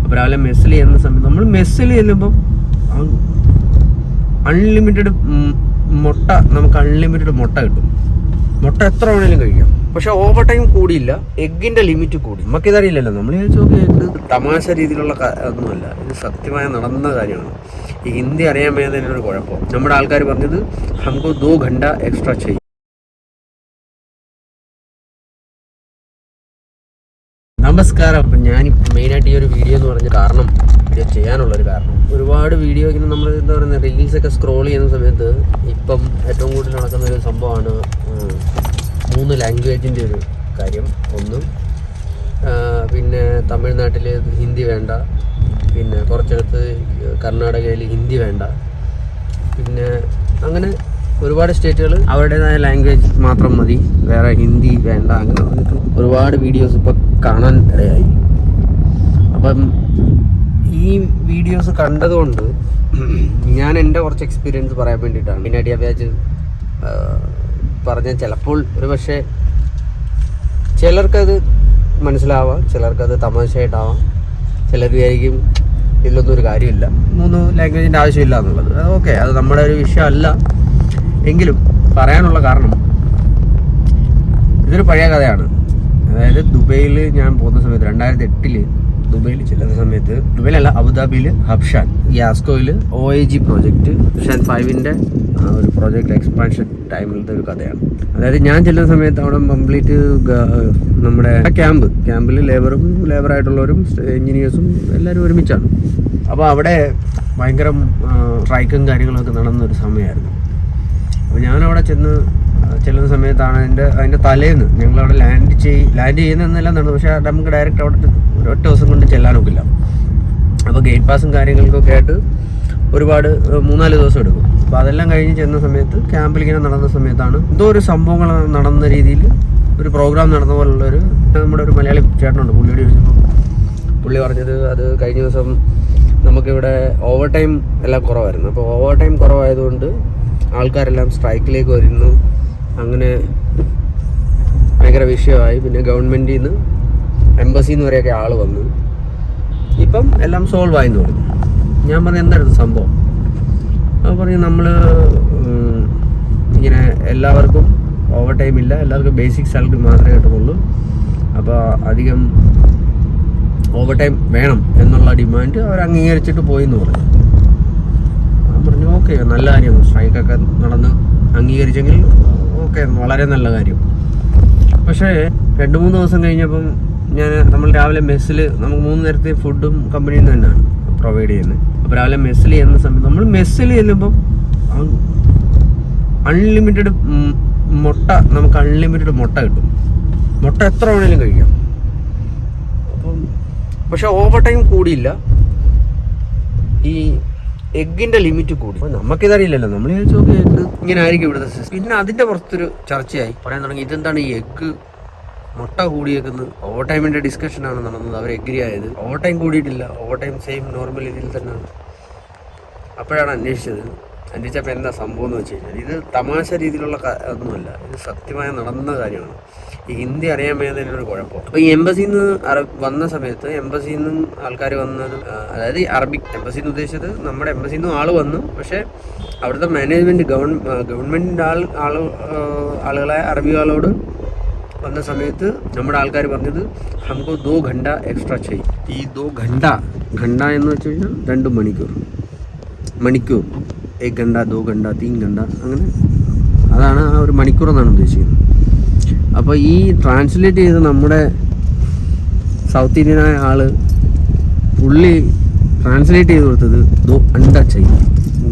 അപ്പോൾ രാവിലെ മെസ്സിൽ ചെയ്യുന്ന സമയത്ത് നമ്മൾ മെസ്സിൽ ചെല്ലുമ്പം അൺലിമിറ്റഡ് മുട്ട, നമുക്ക് അൺലിമിറ്റഡ് മുട്ട കിട്ടും. മുട്ട എത്ര വേണേലും കഴിക്കാം. പക്ഷെ ഓവർ ടൈം കൂടിയില്ല, എഗ്ഗിന്റെ ലിമിറ്റ് കൂടി. നമുക്കിതറിയില്ലല്ലോ, നമ്മൾ ചോദിച്ചു എഗ്ഗ് തമാശ രീതിയിലുള്ള ഒന്നുമല്ല, ഇത് സത്യമായി നടന്ന കാര്യമാണ്. ഈ ഹിന്ദി അറിയാൻ വേണ്ടതിനൊരു കുഴപ്പം. നമ്മുടെ ആൾക്കാർ പറഞ്ഞത് നമുക്ക് 2 ഘണ്ട എക്സ്ട്രാ ചെയ്യും. നമസ്കാരം. അപ്പം ഞാനിപ്പോൾ മെയിനായിട്ട് ഈ ഒരു വീഡിയോ എന്ന് പറഞ്ഞ കാരണം, വീഡിയോ ചെയ്യാനുള്ളൊരു കാരണം, ഒരുപാട് വീഡിയോ ഇങ്ങനെ നമ്മൾ എന്താ പറയുക റീൽസൊക്കെ സ്ക്രോൾ ചെയ്യുന്ന സമയത്ത് ഇപ്പം ഏറ്റവും കൂടുതൽ നടക്കുന്ന ഒരു സംഭവമാണ് 3 ലാംഗ്വേജിൻ്റെ ഒരു കാര്യം. ഒന്ന് പിന്നെ തമിഴ്നാട്ടിൽ ഹിന്ദി വേണ്ട, പിന്നെ കുറച്ചിടത്ത് കർണാടകയിൽ ഹിന്ദി വേണ്ട, പിന്നെ അങ്ങനെ ഒരുപാട് സ്റ്റേറ്റുകൾ അവരുടേതായ ലാംഗ്വേജ് മാത്രം മതി, വേറെ ഹിന്ദി വേണ്ട, അങ്ങനെ ഒരുപാട് വീഡിയോസ് ഇപ്പോൾ കാണാൻ ഇടയായി. അപ്പം ഈ വീഡിയോസ് കണ്ടതുകൊണ്ട് ഞാൻ എൻ്റെ കുറച്ച് എക്സ്പീരിയൻസ് പറയാൻ വേണ്ടിയിട്ടാണ്. മെയിനായിട്ട് ഞാൻ വിചാരിച്ച് പറഞ്ഞാൽ ചിലപ്പോൾ ഒരു പക്ഷേ ചിലർക്കത് മനസ്സിലാവാം, ചിലർക്കത് തമാശയായിട്ടാവാം, ചിലർ വിചാരിക്കും ഇതിലൊന്നും ഒരു കാര്യമില്ല, 3 ലാംഗ്വേജിൻ്റെ ആവശ്യമില്ല എന്നുള്ളത്. ഓക്കെ, അത് നമ്മുടെ ഒരു വിഷയമല്ല. എങ്കിലും പറയാനുള്ള കാരണം, ഇതൊരു പഴയ കഥയാണ്. അതായത് ദുബൈയിൽ ഞാൻ പോകുന്ന സമയത്ത് 2008 ദുബൈയിൽ ചെല്ലുന്ന സമയത്ത്, ദുബൈയിലല്ല അബുദാബിയിൽ ഹബ്ഷാൻ യാസ്കോയിൽ OAG പ്രോജക്റ്റ് ഹബ്ഷാൻ 5ൻ്റെ ഒരു പ്രോജക്റ്റ് എക്സ്പാൻഷൻ ടൈമിലത്തെ ഒരു കഥയാണ്. അതായത് ഞാൻ ചെല്ലുന്ന സമയത്ത് അവിടെ കംപ്ലീറ്റ് നമ്മുടെ ക്യാമ്പിൽ ലേബറായിട്ടുള്ളവരും എൻജിനീയേഴ്സും എല്ലാവരും ഒരുമിച്ചാണ്. അപ്പോൾ അവിടെ ഭയങ്കര സ്ട്രൈക്കും കാര്യങ്ങളൊക്കെ നടന്നൊരു സമയമായിരുന്നു. അപ്പോൾ ഞാനവിടെ ചെല്ലുന്ന സമയത്താണ് അതിൻ്റെ തലേന്ന് ഞങ്ങളവിടെ ലാൻഡ് ചെയ്യുന്നതെന്നെല്ലാം നടന്നു. പക്ഷേ നമുക്ക് ഡയറക്റ്റ് അവിടെ ഒറ്റ ദിവസം കൊണ്ട് ചെല്ലാനൊക്കില്ല. അപ്പോൾ ഗേറ്റ് പാസും കാര്യങ്ങൾക്കൊക്കെ ആയിട്ട് ഒരുപാട് 3-4 ദിവസം എടുക്കും. അപ്പോൾ അതെല്ലാം കഴിഞ്ഞ് ചെന്ന സമയത്ത് ക്യാമ്പിൽ ഇങ്ങനെ നടന്ന സമയത്താണ് എന്തോ ഒരു സംഭവങ്ങൾ നടന്ന രീതിയിൽ ഒരു പ്രോഗ്രാം നടന്ന പോലുള്ളൊരു നമ്മുടെ ഒരു മലയാളി ചേട്ടനുണ്ട്. പുള്ളിയോട് ചോദിച്ചപ്പോൾ പുള്ളി പറഞ്ഞത് അത് കഴിഞ്ഞ ദിവസം നമുക്കിവിടെ ഓവർ ടൈം എല്ലാം കുറവായിരുന്നു. അപ്പോൾ ഓവർ ടൈം കുറവായതുകൊണ്ട് ആൾക്കാരെല്ലാം സ്ട്രൈക്കിലേക്ക് വരുന്നു, അങ്ങനെ ഭയങ്കര വിഷയമായി. പിന്നെ ഗവൺമെൻറ്റിൽ നിന്ന് എംബസിയിൽ നിന്ന് വരെയൊക്കെ ആൾ വന്നു. ഇപ്പം എല്ലാം സോൾവ് ആയെന്ന് പറഞ്ഞു. ഞാൻ പറഞ്ഞു എന്തായിരുന്നു സംഭവം? അപ്പോൾ പറഞ്ഞു നമ്മൾ ഇങ്ങനെ എല്ലാവർക്കും ഓവർ ടൈം ഇല്ല, എല്ലാവർക്കും ബേസിക് സാലറി മാത്രമേ കിട്ടുന്നുള്ളൂ. അപ്പോൾ അധികം ഓവർ ടൈം വേണം എന്നുള്ള ഡിമാൻഡ് അവർ അംഗീകരിച്ചിട്ട് പോയി എന്ന് പറഞ്ഞു. ഞാൻ പറഞ്ഞു ഓക്കെ, നല്ല കാര്യം, സ്ട്രൈക്കൊക്കെ നടന്ന് അംഗീകരിച്ചെങ്കിൽ ഓക്കെ, വളരെ നല്ല കാര്യം. പക്ഷേ 2-3 ദിവസം കഴിഞ്ഞപ്പം നമ്മൾ രാവിലെ മെസ്സിൽ നമുക്ക് 3 നേരത്തെ ഫുഡും കമ്പനിയിൽ നിന്ന് തന്നെയാണ് പ്രൊവൈഡ് ചെയ്യുന്നത്. അപ്പോൾ രാവിലെ മെസ്സിൽ ചെയ്യുന്ന സമയത്ത് നമ്മൾ മെസ്സിൽ ചെല്ലുമ്പം അൺലിമിറ്റഡ് മുട്ട, നമുക്ക് അൺലിമിറ്റഡ് മുട്ട കിട്ടും. മുട്ട എത്ര വേണേലും കഴിക്കാം. അപ്പം പക്ഷെ ഓവർ ടൈം കൂടിയില്ല, ഈ എഗ്ഗിന്റെ ലിമിറ്റ് കൂടി. അപ്പോൾ നമുക്കിതറിയില്ലല്ലോ, നമ്മൾ ചോദിച്ചു എഗ്ഗ് ഇങ്ങനെ ആയിരിക്കും ഇവിടുത്തെ സിസ്റ്റം. പിന്നെ അതിൻ്റെ പുറത്തൊരു ചർച്ചയായി പറയാൻ തുടങ്ങി, ഇതെന്താണ് ഈ എഗ്ഗ് മുട്ട കൂടിയേക്കുന്നത്? ഓവർ ടൈമിൻ്റെ ഡിസ്കഷനാണ് നടന്നത്, അവർ എഗ്രി ആയത്. ഓവർ ടൈം കൂടിയിട്ടില്ല, ഓവർ ടൈം സെയിം നോർമൽ ഇതിൽ തന്നെയാണ്. അപ്പോഴാണ് അന്വേഷിച്ചപ്പോൾ എന്താ സംഭവം എന്ന് വെച്ച് കഴിഞ്ഞാൽ, ഇത് തമാശ രീതിയിലുള്ള ഒന്നുമല്ല, ഇത് സത്യമായി നടന്ന കാര്യമാണ്. ഈ ഹിന്ദി അറിയാൻ വേണ്ടതിനൊരു കുഴപ്പം. അപ്പോൾ ഈ എംബസിയിൽ നിന്ന് വന്ന സമയത്ത് എംബസിയിൽ നിന്നും ആൾക്കാർ വന്നത്, അതായത് ഈ അറബിക് എംബസി എന്ന് ഉദ്ദേശിച്ചത് നമ്മുടെ എംബസിയിൽ നിന്നും ആൾ വന്നു. പക്ഷേ അവിടുത്തെ മാനേജ്മെൻറ്റ് ഗവൺമെൻറ്റിൻ്റെ ആളുകളായ അറബികളോട് വന്ന സമയത്ത് നമ്മുടെ ആൾക്കാർ പറഞ്ഞത് നമുക്ക് 2 ഘണ്ട എക്സ്ട്രാ ചെയ്യും. ഈ 2 ഘണ്ട എന്ന് വെച്ച് കഴിഞ്ഞാൽ 2 മണിക്കൂർ 1 ഘണ്ട 2 ഘണ്ട 3 ഘണ്ട, അങ്ങനെ അതാണ് ആ ഒരു മണിക്കൂർ എന്നാണ് ഉദ്ദേശിക്കുന്നത്. അപ്പോൾ ഈ ട്രാൻസ്ലേറ്റ് ചെയ്ത് നമ്മുടെ സൗത്ത് ഇന്ത്യനായ ആള് പുള്ളി ട്രാൻസ്ലേറ്റ് ചെയ്ത് കൊടുത്തത് 2 അണ്ട ചെയ്യും.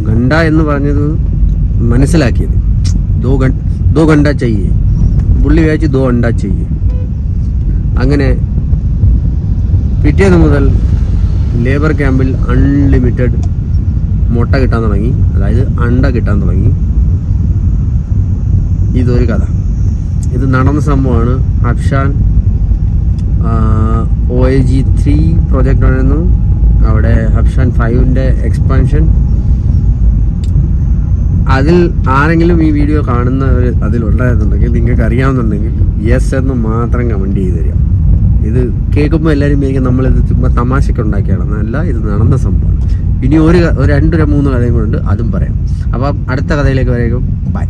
ഘണ്ട എന്ന് പറഞ്ഞത് മനസ്സിലാക്കിയത് 2 ഘണ്ട ചെയ്യേ, പുള്ളി വിചാരിച്ച് 2 അണ്ട ചെയ്യേ. അങ്ങനെ പിറ്റേന്ന് മുതൽ ലേബർ ക്യാമ്പിൽ അൺലിമിറ്റഡ് മുട്ട കിട്ടാൻ തുടങ്ങി, അതായത് അണ്ട കിട്ടാൻ തുടങ്ങി. ഇതൊരു കഥ, ഇത് നടന്ന സംഭവമാണ്. ഹബ്ഷാൻ OAG 3 പ്രോജക്റ്റ് ആയിരുന്നു. അവിടെ ഹബ്ഷാൻ 5ൻ്റെ എക്സ്പാൻഷൻ. അതിൽ ആരെങ്കിലും ഈ വീഡിയോ കാണുന്നവർ അതിലുണ്ടായിരുന്നുണ്ടെങ്കിൽ, നിങ്ങൾക്ക് അറിയാവുന്നുണ്ടെങ്കിൽ യെസ് എന്ന് മാത്രം കമൻറ്റ് ചെയ്ത് തരിക. ഇത് കേൾക്കുമ്പോൾ എല്ലാവരും വിചാരിക്കും നമ്മളിത് ചുമ്മാ തമാശയ്ക്ക് ഉണ്ടാക്കിയാണെന്ന്. അല്ല, ഇത് നടന്ന സംഭവമാണ്. ഇനി ഒരു 2-3 കഥയും കൂടെ ഉണ്ട്, അതും പറയാം. അപ്പം അടുത്ത കഥയിലേക്ക് വരേക്കും ബൈ.